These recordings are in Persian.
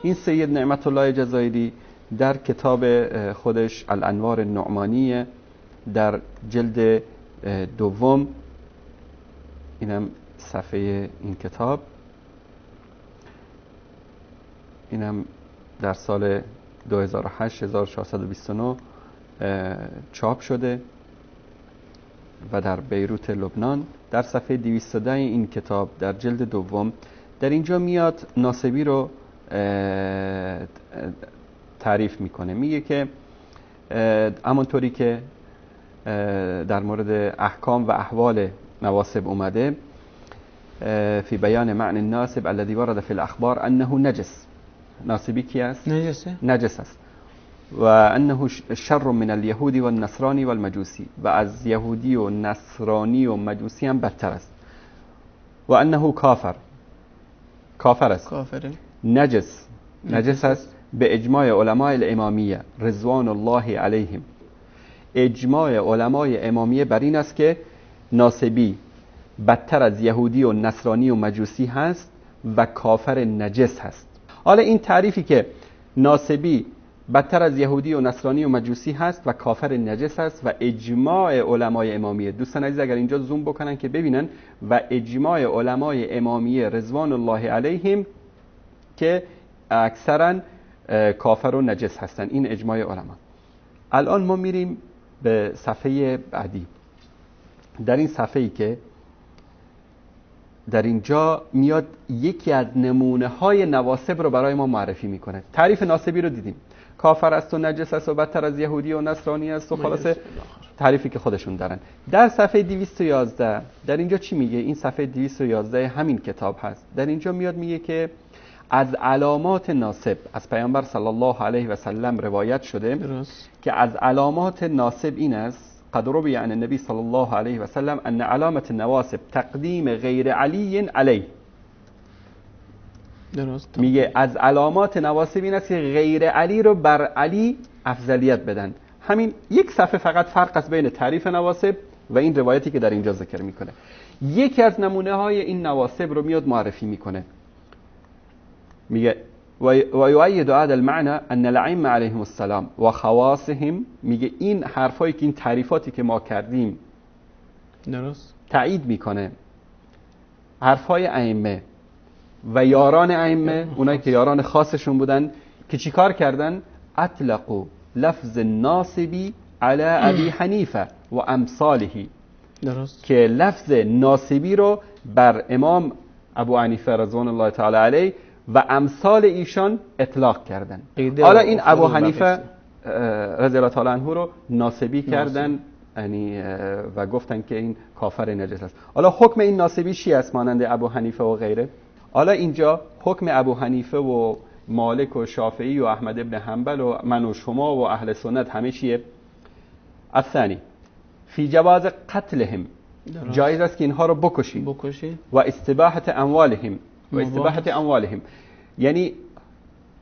این سید نعمت الله جزایری در کتاب خودش الانوار النعمانیه در جلد دوم، اینم صفحه این کتاب، اینم در سال 2008 1429 چاپ شده و در بیروت لبنان. در صفحه 210 این کتاب در جلد دوم در اینجا میاد ناصبی رو تعریف میکنه. میگه که همونطوری که در مورد احکام و احوال نواسب اومده، فی بیان معنی الناسب الذي ورد فی الاخبار انه نجس. ناصبی کی است؟ نجس است. و انه شر من اليهود والنصراني والمجوسی، و از یهودی و نصرانی و مجوسی هم بدتر است. و انه کافر است، نجس است به اجماع علماء الامامیه رضوان الله علیهم. اجماع علمای امامیه بر این است که ناصبی بدتر از یهودی و نصرانی و مجوسی هست و کافر نجس هست. حالا این تعریفی که ناصبی بدتر از یهودی و نصرانی و مجوسی هست و کافر نجس هست و اجماع علمای امامیه، دوستان عزیز اگر اینجا زوم بکنن که ببینن، و اجماع علمای امامیه رضوان الله علیهم که اکثرا کافر و نجس هستن، این اجماع علما. الان ما میریم به صفحه بعدی. در این صفحه‌ای که در اینجا میاد یکی از نمونه های نواسب رو برای ما معرفی میکنه. تعریف ناصبی رو دیدیم، کافر است و نجس است و بدتر از یهودی و نصرانی است و خلاصه تعریفی که خودشون دارن. در صفحه 211 در اینجا چی میگه؟ این صفحه 211 همین کتاب هست. در اینجا میاد میگه که از علامات ناصب از پیامبر صلی الله علیه و سلم روایت شده که از علامات ناصب این است، قد روی عن النبی صلی الله علیه و سلم ان علامت نواسب تقدیم غیر علی علیه. میگه از علامات نواسب این است که غیر علی رو بر علی افضلیت بدن. همین یک صفحه فقط فرق است بین تعریف نواسب و این روایتی که در اینجا ذکر میکنه. یکی از نمونه های این نواسب رو میاد معرفی میکنه. میگه و یؤید هذا المعنى ان الائمه علیهم السلام و خواصهم. میگه این حرفایی که این تعریفاتی که ما کردیم درست تایید میکنه حرفای ائمه و یاران ائمه، اونایی که یاران خاصشون بودن که چیکار کردن؟ اطلقوا لفظ ناصبی علی ابی حنیفه و امثاله. درست که لفظ ناصبی رو بر امام ابو حنیفه رضوان الله تعالی علیه و امثال ایشان اطلاق کردن. حالا این ابو حنیفه رضی الله تعالی عنه رو ناصبی کردن، یعنی و گفتن که این کافر نجس است. حالا حکم این ناصبی چی است مانند ابو حنیفه و غیره؟ حالا اینجا حکم ابو حنیفه و مالک و شافعی و احمد ابن حنبل و من و شما و اهل سنت همه چیه؟ الثانی فی جواز قتلهم، جایز است که اینها رو بکشید و استباحت اموالهم یعنی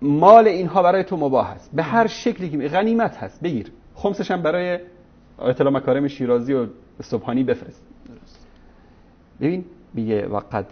مال اینها برای تو مباح است به هر شکلی که غنیمت هست بگیر، خمسش هم برای آیت الله مکارم شیرازی و سبحانی بفرست. ببین میگه وقد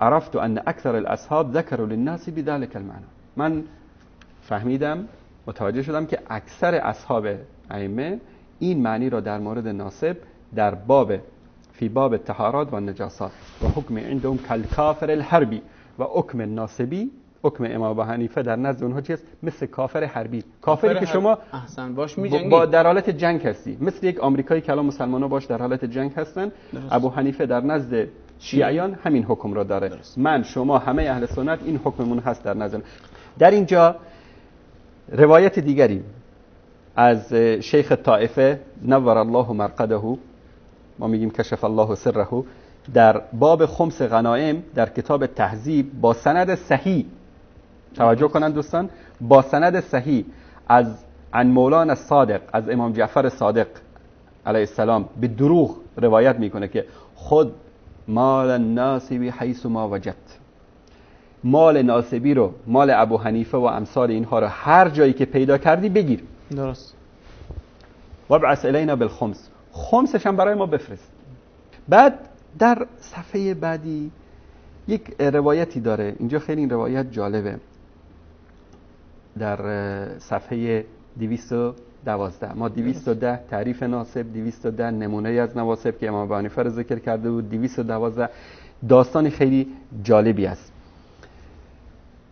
عرفت ان اکثر الاصحاب ذکروا للناس بذلك المعنى. من فهمیدم، متوجه شدم که اکثر اصحاب ائمه این معنی را در مورد ناصب در فی باب الطهارات و النجاسات و حکم عندهم کالکافر الحربی و حکم ناصبی، حکم امام ابو حنیفه در نزد اونها چیست؟ مثل کافر حربی، کافری که شما باش می‌جنگی، با در حالت جنگ هستی، مثل یک آمریکایی که الان مسلمان‌ها باش در حالت جنگ هستن. ابو حنیفه در نزد شیعیان همین حکم را داره. من شما همه اهل سنت این حکممون هست در نزد. در اینجا روایت دیگری از شیخ طائفه نور الله مرقده، ما میگیم کشف الله سره، در باب خمس غنائم در کتاب تهذیب با سند صحیح، توجه کنند دوستان، با سند صحیح از عن مولانا صادق، از امام جعفر صادق علیه السلام به دروغ روایت میکنه که خود مال الناصبی حیث ما وجدت، مال ناصبی رو، مال ابو حنیفه و امثال اینها رو هر جایی که پیدا کردی بگیر. درست. و ابعث الینا بالخمس، خمسش هم برای ما بفرست. بعد در صفحه بعدی یک روایتی داره، اینجا خیلی این روایت جالبه. در صفحه 212 ما 210 تعریف ناسب، 210 نمونه از نواسب که امام ابو حنیفه رو ذکر کرده بود، 212 داستان خیلی جالبی است.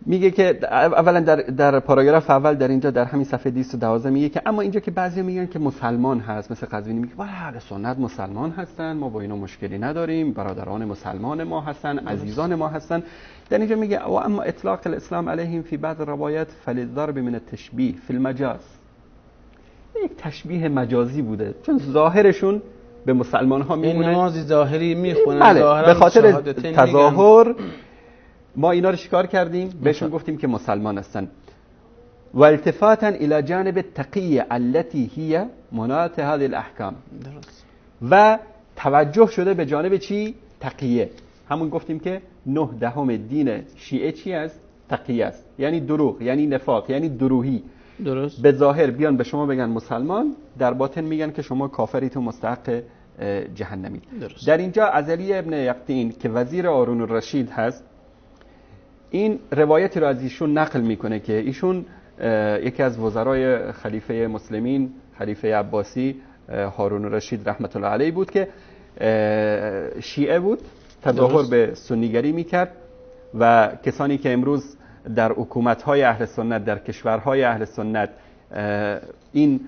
میگه که اولا در پاراگراف اول در اینجا در همین صفحه 212 میگه که اما اینجا که بعضی میگن که مسلمان هست، مثل قزوینی میگه ولی اهل سنت مسلمان هستن، ما با اینا مشکلی نداریم، برادران مسلمان ما هستن، عزیزان ما هستن. در اینجا میگه و اما اطلاق الاسلام علیهم فی بعض روایات فللضرب من التشبیه فی المجاز، یک تشبیه مجازی بوده چون ظاهرشون به مسلمان ها میمونه، نماز ظاهری میخونن، بله. به خاطر تظاهر ما اینا رو شکار کردیم، بهشون گفتیم که مسلمان هستن. و التفاتا الى جانب التقیه التي هي مناط هذه الاحکام، و توجه شده به جانب چی؟ تقیه. همون گفتیم که 9/10 دین شیعه چی است؟ تقیه است، یعنی دروغ، یعنی نفاق، یعنی دروهی. درست. به ظاهر بیان به شما بگن مسلمان، در باطن میگن که شما کافریت و مستحق جهنمی. درست. در اینجا عزلی ابن یقطین که وزیر هارون الرشید هست، این روایتی رو از ایشون نقل میکنه که ایشون یکی از وزرای خلیفه مسلمین، خلیفه عباسی هارون الرشید رحمت الله علیه بود که شیعه بود، تظاهر به سنیگری میکرد و کسانی که امروز در حکومت‌های اهل سنت، در کشورهای اهل سنت این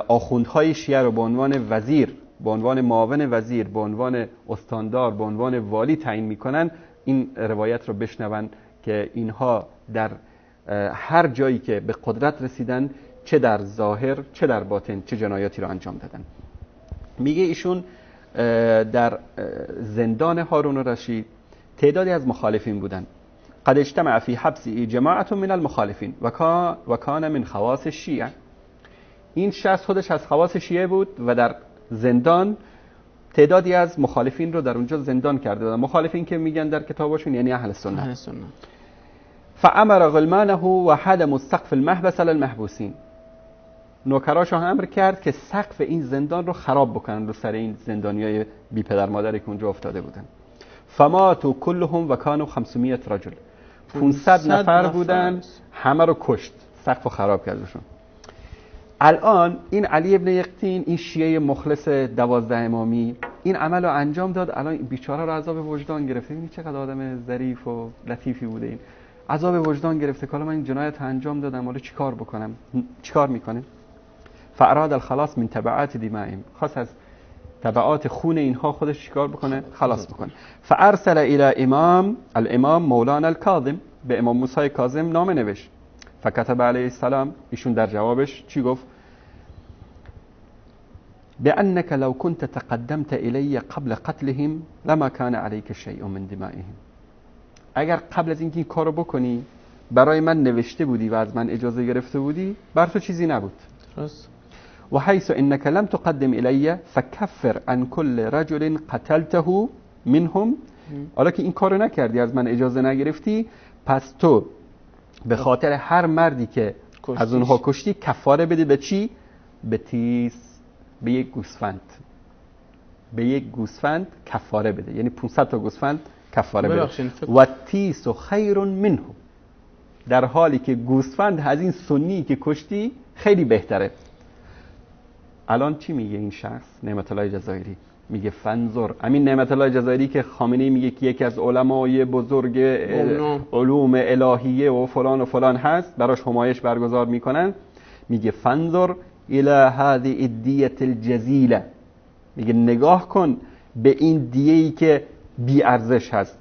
آخوندهای شیعه رو به عنوان وزیر، به عنوان معاون وزیر، به عنوان استاندار، به عنوان والی تعیین میکنن، این روایت رو بشنون که اینها در هر جایی که به قدرت رسیدن، چه در ظاهر چه در باطن، چه جنایاتی رو انجام دادن. میگه ایشون در زندان هارون الرشید تعدادی از مخالفین بودن. قد اجتمع فی حبسی جماعت من المخالفین و کان من خواص شیعه. این شخص خودش از خواص شیعه بود و در زندان تعدادی از مخالفین رو در اونجا زندان کرده بودن. مخالفین که میگن در کتاباشون یعنی اهل سنت. فامر غلمانه و حدم السقف المحبس للمحبوسین. نوکراشو امر کرد که سقف این زندان رو خراب بکنن رو سر این زندانیای بی پدر مادری که اونجا افتاده بودن. فماتوا كلهم و كانوا 500 رجل. 500 نفر بودن، همه رو کشت، سقف رو خراب کردشون. الان این علی ابن یقطین، این شیعه مخلص 12 امامی، این عمل رو انجام داد. الان بیچاره رو عذاب وجدان گرفته. ببینید چقدر آدم ظریف و لطیفی بوده. این عذاب وجدان گرفته که حالا من این جنایت انجام دادم، حالا چیکار بکنم؟ چیکار میکنه؟ فاراد الخلاص من تبعات دمائهم، خاص از تبعات خون اینها خودش چیکار بکنه؟ خلاص بکنه. فارسل الى الامام مولانا الكاظم، به امام موسی کاظم نامه نوشت. فكتب علیه السلام، ایشون در جوابش چی گفت؟ بأنك لو كنت تقدمت إلي قبل قتلهم لما كان عليك شيء من دمائهم. اگر قبل از اینکه این کارو بکنی برای من نوشته بودی و از من اجازه گرفته بودی، بر تو چیزی نبود. درست. و حيث انك لم تقدم إلي فكفر عن كل رجل قتلته منهم. حالا که این کارو نکردی، از من اجازه نگرفتی، پس تو به خاطر هر مردی که از اونها کشتی کفاره بده. به چی؟ به تیس، به یک گوسفند. به یک گوسفند کفاره بده، یعنی 500 تا گوسفند کفاره بده. و تیس خیر منه، در حالی که گوسفند از این سنی که کشتی خیلی بهتره. الان چی میگه این شخص؟ نعمت الله جزایری میگه فنظر. امین نعمت الله جزایری که خامنه‌ای میگه که یکی از علمای بزرگ علوم الهیه و فلان هست، براش همایش برگزار میکنن، میگه فنظر الى هذه الدیه الجزیله، میگه نگاه کن به این دیه‌ای که بی ارزش هست.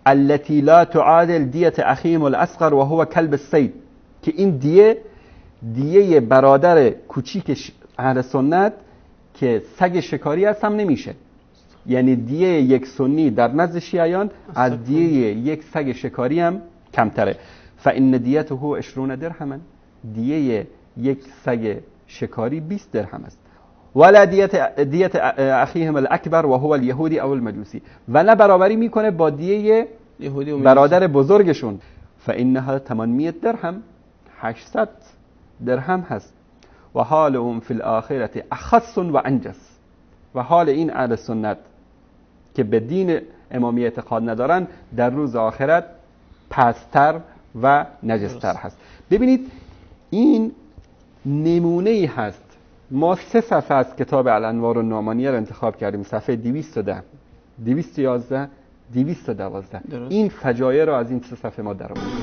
التي لا تعادل دیه اخیهم الاصغر و هو کلب الصید، که این دیه برادر کوچیک اهل سنت که سگ شکاری هست هم نمیشه. یعنی دیه یک سنی در نزد شیعیان از دیه یک سگ شکاری هم کمتره. فان دیته 20 درهما، دیه یک سگ شکاری 20 درهم است. ولا دیت اخیهم الاکبر و هو الیهودی او المجوسی، و نه برابری میکنه با دیه برادر بزرگشون. فانها 800 درهم، 800 درهم هست. و حالهم فی الاخرة اخص و انجس، و حال این اهل سنت که به دین امامی اعتقاد ندارن در روز آخرت پستر و نجستر هست. ببینید این نمونه ای هست. ما 3 صفحه از کتاب الانوار النعمانیه رو انتخاب کردیم، صفحه 210 211 212. این فجایع رو از این 3 صفحه ما درآوردیم.